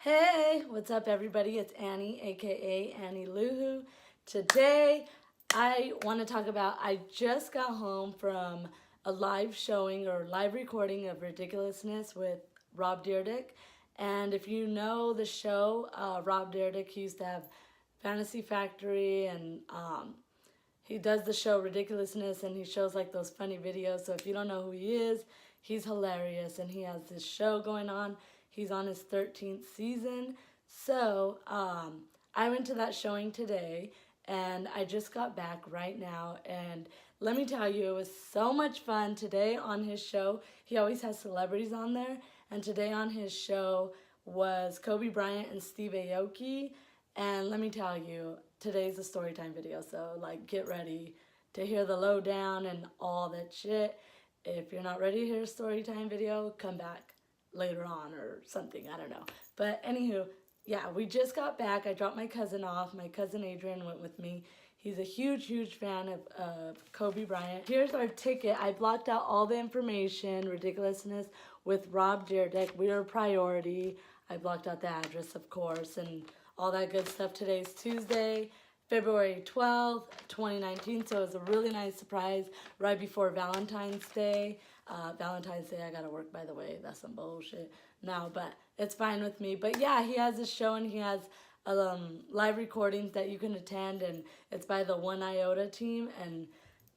Hey, what's up everybody? It's Annie, aka Annie Luhu. Today I want to talk about I just got home from a live showing or live recording of Ridiculousness with Rob Dyrdek. And if you know the show, Rob Dyrdek, he used to have Fantasy Factory and he does the show Ridiculousness and he shows like those funny videos. So if you don't know who he is, he's hilarious and he has this show going on. He's on his 13th season. So I went to that showing today and I just got back right now. And let me tell you, it was so much fun today on his show. He always has celebrities on there. And today on his show was Kobe Bryant and Steve Aoki. And let me tell you, today's a story time video, so like get ready to hear the lowdown and all that shit. If you're not ready to hear a story time video, come back later on or something, I don't know. But anywho, yeah, we just got back. I dropped my cousin off. My cousin Adrian went with me. He's a huge fan of Kobe Bryant. Here's our ticket. I blocked out all the information, Ridiculousness with Rob Dyrdek. We are a priority. I blocked out the address, of course, and all that good stuff. Today's Tuesday, February 12th, 2019, so it was a really nice surprise right before Valentine's Day. Valentine's Day, I gotta work, by the way. That's some bullshit. No, but it's fine with me. But yeah, he has a show and he has live recordings that you can attend, and it's by the One Iota team, and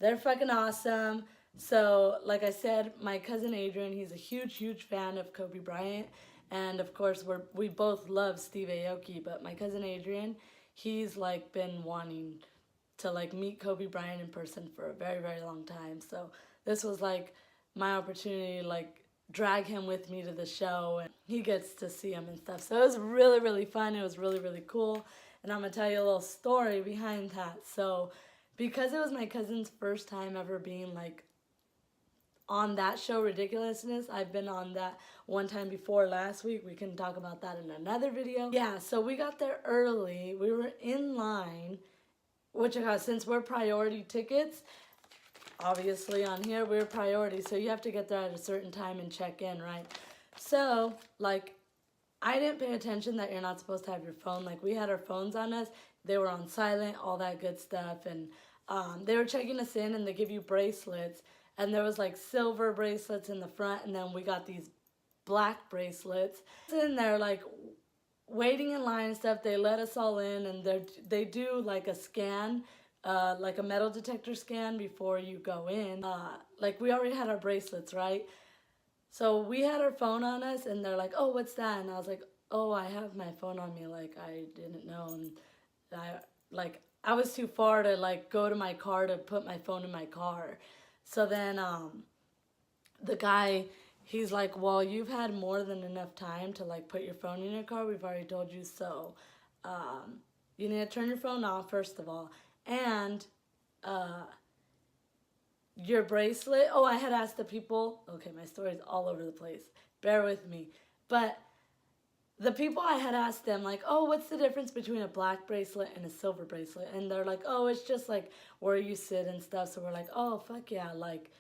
they're fucking awesome. So, like I said, my cousin Adrian, he's a huge fan of Kobe Bryant. And of course, we both love Steve Aoki, but my cousin Adrian, he's like been wanting to like meet Kobe Bryant in person for a very long time. So this was like my opportunity to like drag him with me to the show, and he gets to see him and stuff. So it was really fun. It was really cool. And I'm gonna tell you a little story behind that. So because it was my cousin's first time ever being like on that show, Ridiculousness. I've been on that one time before last week. We can talk about that in another video. Yeah, so we got there early. We were in line, which since we're priority tickets, obviously on here we're priority, so you have to get there at a certain time and check in, right? So, like, I didn't pay attention that you're not supposed to have your phone. Like, we had our phones on us. They were on silent, all that good stuff. And they were checking us in, and they give you bracelets. And there was like silver bracelets in the front, and then we got these black bracelets. And they're like waiting in line and stuff. They let us all in, and they do like a scan, like a metal detector scan before you go in. Like we already had our bracelets, right? So we had our phone on us, and they're like, "Oh, what's that?" And I was like, "Oh, I have my phone on me." Like I didn't know, and I was too far to like go to my car to put my phone in my car. So then the guy, he's like, well, you've had more than enough time to like put your phone in your car. We've already told you so. You need to turn your phone off, first of all. And your bracelet. Oh, I had asked the people. Okay, my story's all over the place. Bear with me. But the people, I had asked them, like, oh, what's the difference between a black bracelet and a silver bracelet? And they're like, oh, it's just like where you sit and stuff. So we're like, oh, fuck yeah, like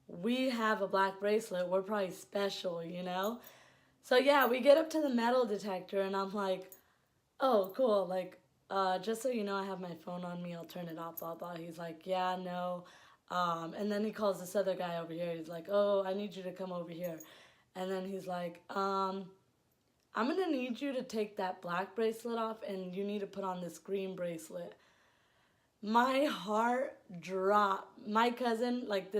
we have a black bracelet. We're probably special, you know? So yeah, we get up to the metal detector and I'm like, oh, cool. Like, just so you know, I have my phone on me. I'll turn it off, blah, blah. He's like, yeah, no. And then he calls this other guy over here. He's like, oh, I need you to come over here. And then he's like, I'm going to need you to take that black bracelet off and you need to put on this green bracelet. My heart dropped. My cousin, like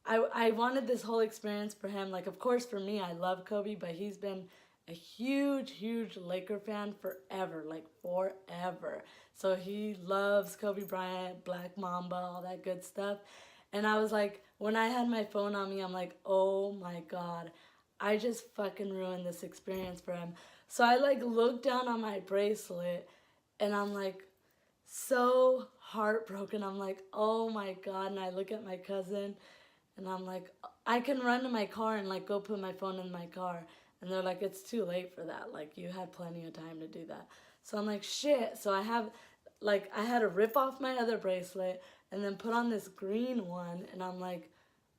I wanted this whole experience for him. Like, of course, for me, I love Kobe, but he's been a huge Laker fan forever, like forever. So he loves Kobe Bryant, Black Mamba, all that good stuff. And I was like, when I had my phone on me, I'm like, oh my God, I just fucking ruined this experience for him. So I like looked down on my bracelet and I'm like so heartbroken. I'm like, oh my God. And I look at my cousin and I'm like, I can run to my car and like go put my phone in my car. And they're like, it's too late for that. Like you had plenty of time to do that. So I'm like, shit. So I had to rip off my other bracelet and then put on this green one. And I'm like,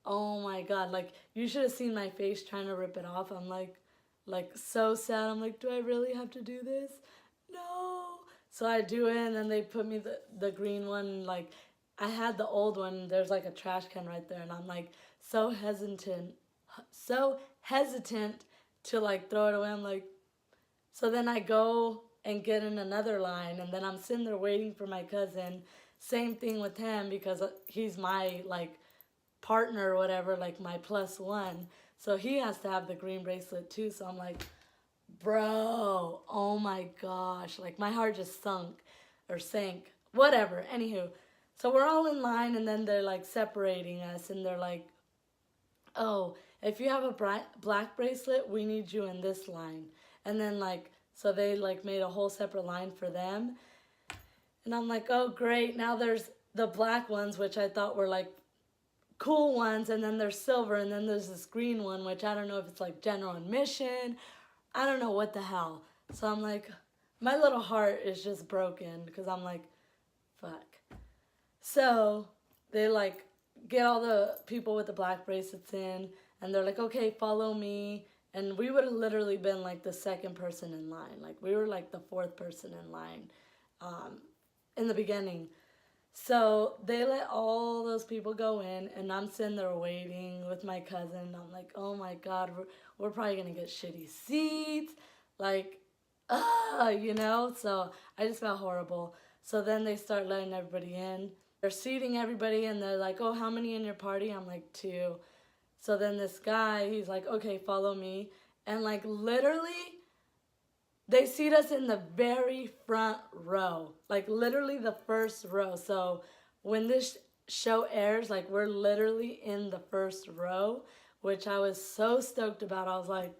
oh my God, like you should have seen my face trying to rip it off. I'm like, like so sad. I'm like, do I really have to do this? No. So I do it, and then they put me the green one. Like, I had the old one. There's like a trash can right there, and I'm like so hesitant to like throw it away. I'm like, so then I go and get in another line, and then I'm sitting there waiting for my cousin. Same thing with him because he's my like partner or whatever, like my plus one. So he has to have the green bracelet too. So I'm like, bro, oh my gosh. Like my heart just sank, whatever. Anywho, so we're all in line, and then they're like separating us, and they're like, oh, if you have a black bracelet, we need you in this line. And then like, so they like made a whole separate line for them. And I'm like, oh great, now there's the black ones, which I thought were like cool ones, and then there's silver, and then there's this green one, which I don't know if it's like general admission. I don't know what the hell. So I'm like, my little heart is just broken because I'm like, fuck. So they like get all the people with the black bracelets in, and they're like, okay, follow me. And we would have literally been like the second person in line. Like we were like the fourth person in line in the beginning. So they let all those people go in, and I'm sitting there waiting with my cousin. I'm like, oh my God, we're probably going to get shitty seats. Like, you know? So I just felt horrible. So then they start letting everybody in. They're seating everybody, and they're like, oh, how many in your party? I'm like, 2. So then this guy, he's like, okay, follow me. And like literally, they seat us in the very front row. Like literally the first row. So when this show airs, like we're literally in the first row, which I was so stoked about. I was like,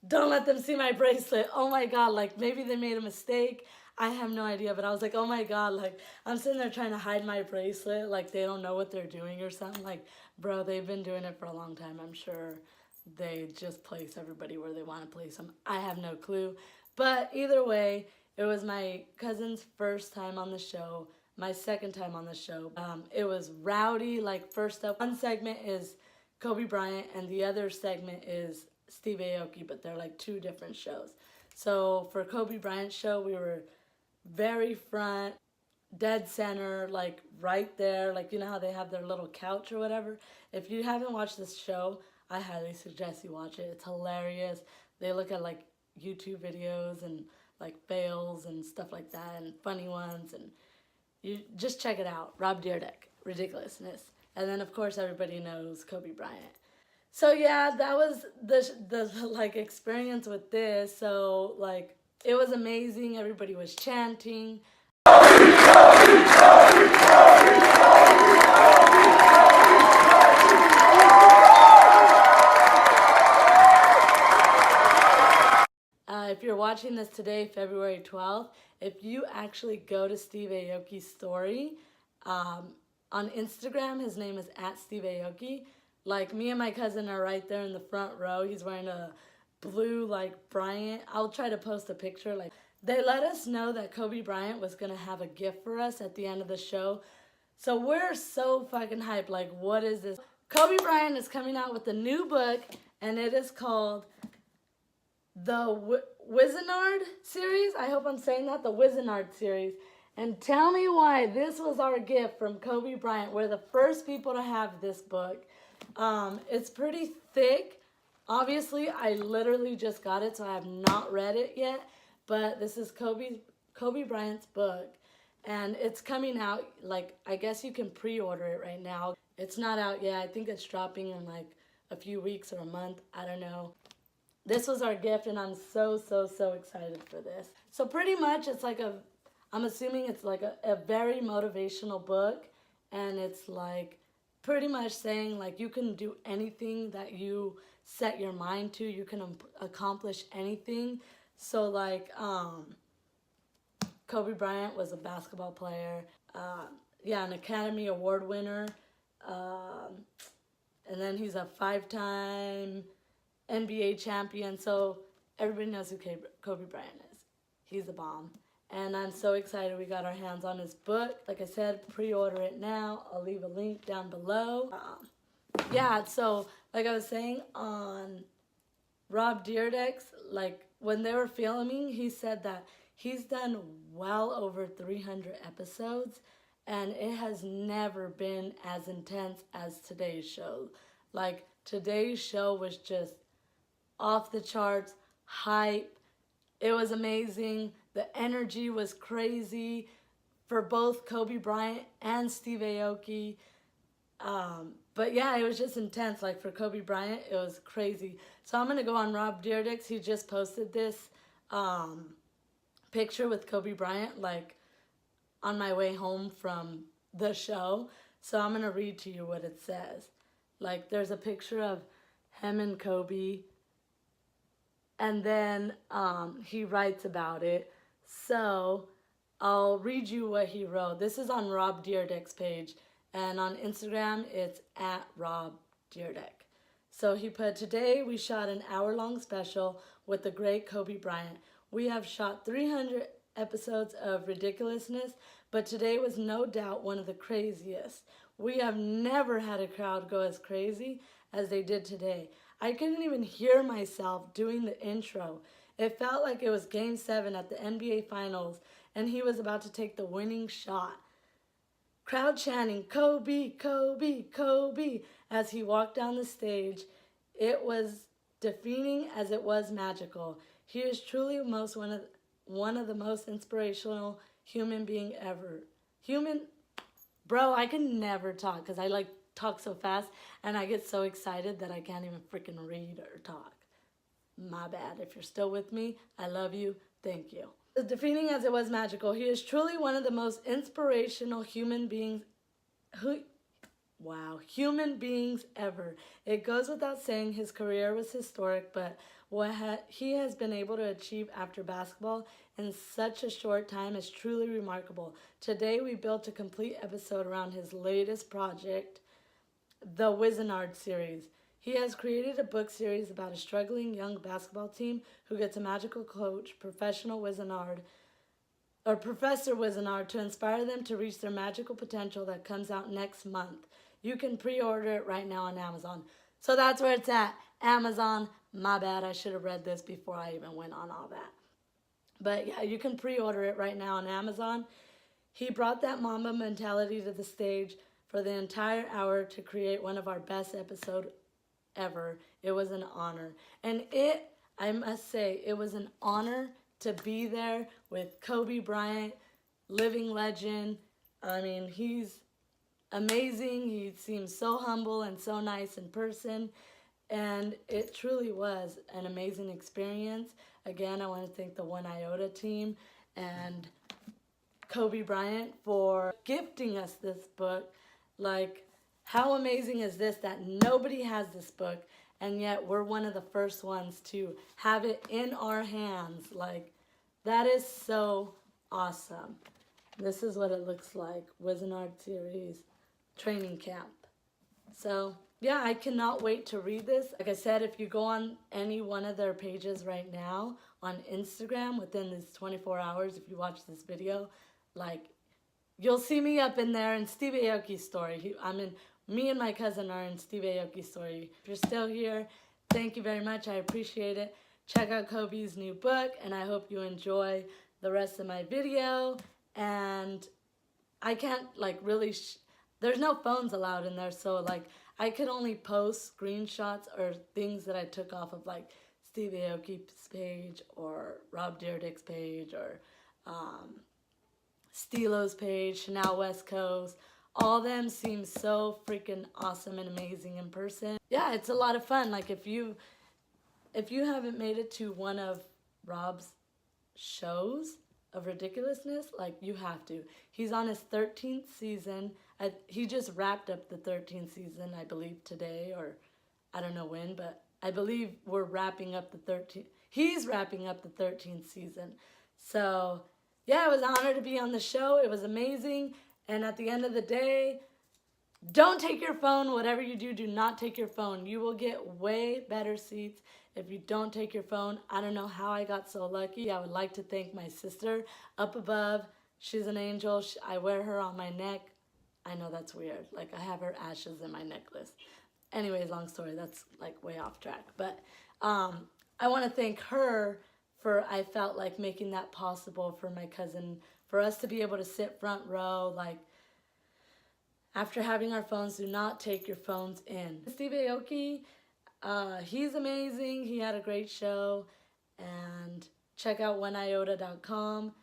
don't let them see my bracelet. Oh my God, like maybe they made a mistake. I have no idea, but I was like, oh my God, like I'm sitting there trying to hide my bracelet, like they don't know what they're doing or something. Like, bro, they've been doing it for a long time. I'm sure they just place everybody where they want to place them. I have no clue. But either way, it was my cousin's first time on the show, my second time on the show. It was rowdy. Like first up, one segment is Kobe Bryant, and the other segment is Steve Aoki, but they're like 2 different shows. So for Kobe Bryant's show, we were very front, dead center, like right there. Like, you know how they have their little couch or whatever? If you haven't watched this show, I highly suggest you watch it. It's hilarious. They look at like YouTube videos and like fails and stuff like that, and funny ones, and you just check it out. Rob Dyrdek, Ridiculousness. And then of course everybody knows Kobe Bryant. So yeah, that was the like experience with this. So like it was amazing. Everybody was chanting. If you're watching this today, February 12th, if you actually go to Steve Aoki's story on Instagram, his name is @SteveAoki. Like me and my cousin are right there in the front row. He's wearing a blue like Bryant. I'll try to post a picture. Like they let us know that Kobe Bryant was gonna have a gift for us at the end of the show. So we're so fucking hyped. Like, what is this? Kobe Bryant is coming out with a new book, and it is called the Wizenard series. I hope I'm saying that, the Wizenard series. And tell me why this was our gift from Kobe Bryant. We're the first people to have this book. It's pretty thick. Obviously, I literally just got it, so I have not read it yet. But this is Kobe Bryant's book, and it's coming out. Like, I guess you can pre-order it right now. It's not out yet. I think it's dropping in like a few weeks or a month. I don't know. This was our gift, and I'm so excited for this. So pretty much it's like I'm assuming it's like a very motivational book, and it's like pretty much saying like you can do anything that you set your mind to. You can accomplish anything. So like Kobe Bryant was a basketball player, an Academy Award winner, and then he's a 5-time NBA champion. So everybody knows who Kobe Bryant is. He's a bomb. And I'm so excited we got our hands on his book. Like I said, pre-order it now. I'll leave a link down below. So like I was saying, on Rob Dyrdek's, like, when they were filming, he said that he's done well over 300 episodes, and it has never been as intense as today's show. Like, today's show was just off the charts, hype. It was amazing. The energy was crazy for both Kobe Bryant and Steve Aoki. But yeah, it was just intense. Like for Kobe Bryant, it was crazy. So I'm going to go on Rob Dyrdek's. He just posted this picture with Kobe Bryant, like on my way home from the show. So I'm going to read to you what it says. Like there's a picture of him and Kobe. And then he writes about it. So I'll read you what he wrote. This is on Rob Dyrdek's page. And on Instagram, it's at Rob Dyrdek. So he put, today we shot an hour-long special with the great Kobe Bryant. We have shot 300 episodes of Ridiculousness, but today was no doubt one of the craziest. We have never had a crowd go as crazy as they did today. I couldn't even hear myself doing the intro. It felt like it was Game 7 at the NBA Finals, and he was about to take the winning shot. Crowd chanting, Kobe, Kobe, Kobe, as he walked down the stage. It was defeating as it was magical. He is truly one of the most inspirational human being ever. Bro, I can never talk because I like talk so fast and I get so excited that I can't even freaking read or talk. My bad. If you're still with me, I love you. Thank you. As defeating as it was magical, he is truly one of the most inspirational human beings ever. It goes without saying his career was historic, but what he has been able to achieve after basketball in such a short time is truly remarkable. Today we built a complete episode around his latest project, the Wizenard series. He has created a book series about a struggling young basketball team who gets a magical coach, Professor Wizenard, to inspire them to reach their magical potential that comes out next month. You can pre-order it right now on Amazon. So that's where it's at, Amazon. My bad, I should have read this before I even went on all that. But yeah, you can pre-order it right now on Amazon. He brought that Mamba mentality to the stage for the entire hour to create one of our best episodes ever. It was an honor. And I must say, it was an honor to be there with Kobe Bryant, living legend. I mean, he's amazing. He seems so humble and so nice in person. And it truly was an amazing experience. Again, I want to thank the One Iota team and Kobe Bryant for gifting us this book. Like, how amazing is this that nobody has this book, and yet we're one of the first ones to have it in our hands. Like, that is so awesome. This is what it looks like, Wizenard series training camp. So, yeah, I cannot wait to read this. Like I said, if you go on any one of their pages right now on Instagram within these 24 hours, if you watch this video, like, you'll see me up in there in Steve Aoki's story. Me and my cousin are in Steve Aoki's story. If you're still here, thank you very much. I appreciate it. Check out Kobe's new book, and I hope you enjoy the rest of my video. And I can't, like, really... there's no phones allowed in there, so, like, I could only post screenshots or things that I took off of, like, Steve Aoki's page or Rob Dyrdek's page or Stilo's page, Chanel West Coast. All of them seem so freaking awesome and amazing in person. Yeah, it's a lot of fun. Like, if you haven't made it to one of Rob's shows of Ridiculousness, like, you have to. He's on his 13th season. He just wrapped up the 13th season, I believe, today, or I don't know when, but I believe we're wrapping up the 13th. He's wrapping up the 13th season. So, yeah, it was an honor to be on the show. It was amazing. And at the end of the day, don't take your phone. Whatever you do, do not take your phone. You will get way better seats if you don't take your phone. I don't know how I got so lucky. I would like to thank my sister up above. She's an angel. I wear her on my neck. I know that's weird. Like, I have her ashes in my necklace. Anyways, long story. That's, like, way off track. But I want to thank her for, I felt like, making that possible for my cousin, for us to be able to sit front row, like, after having our phones. Do not take your phones in. Steve Aoki, he's amazing. He had a great show. And check out wheniota.com.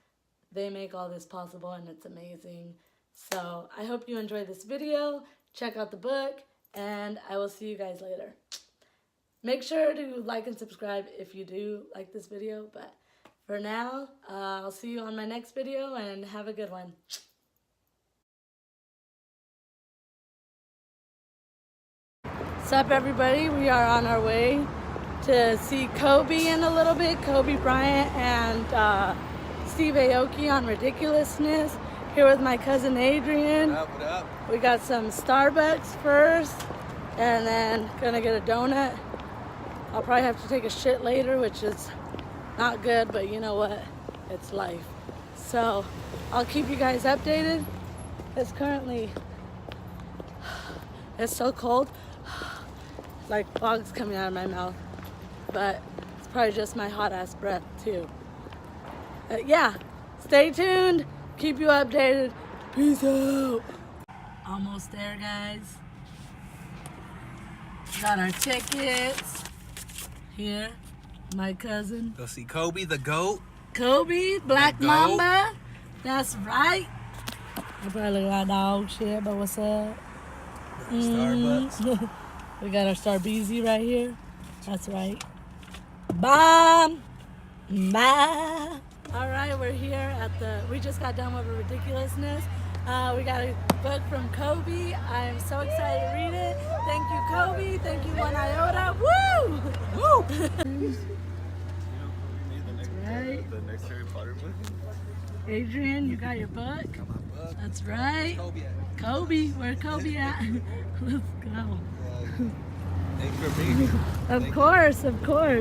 They make all this possible, and it's amazing. So I hope you enjoyed this video. Check out the book, and I will see you guys later. Make sure to like and subscribe if you do like this video. But for now, I'll see you on my next video, and have a good one. What's up, everybody? We are on our way to see Kobe in a little bit. Kobe Bryant and Steve Aoki on Ridiculousness. Here with my cousin Adrian. What up, what up? We got some Starbucks first, and then gonna get a donut. I'll probably have to take a shit later, which is not good, but you know what? It's life. So I'll keep you guys updated. It's currently, it's so cold. Like fog's coming out of my mouth, but it's probably just my hot ass breath too. Yeah, stay tuned, keep you updated. Peace out. Almost there, guys. Got our tickets. Here, my cousin. Go see Kobe, the GOAT. Kobe, Black The GOAT. Mamba. That's right. I probably look like dog shit, but what's up? Starbucks. We got our Starbeezy right here. That's right. Bomb! Bye! Alright, we're here at we just got done with Ridiculousness. We got a book from Kobe. I'm so excited to read it. Thank you, Kobe. Thank you, One Iota. Woo! Woo! Right. The next Harry Potter movie. Adrian, you got your book? Got my book. That's right. Kobe at? Kobe, where Kobe at? Let's go. Thanks for being here. Of course, of course.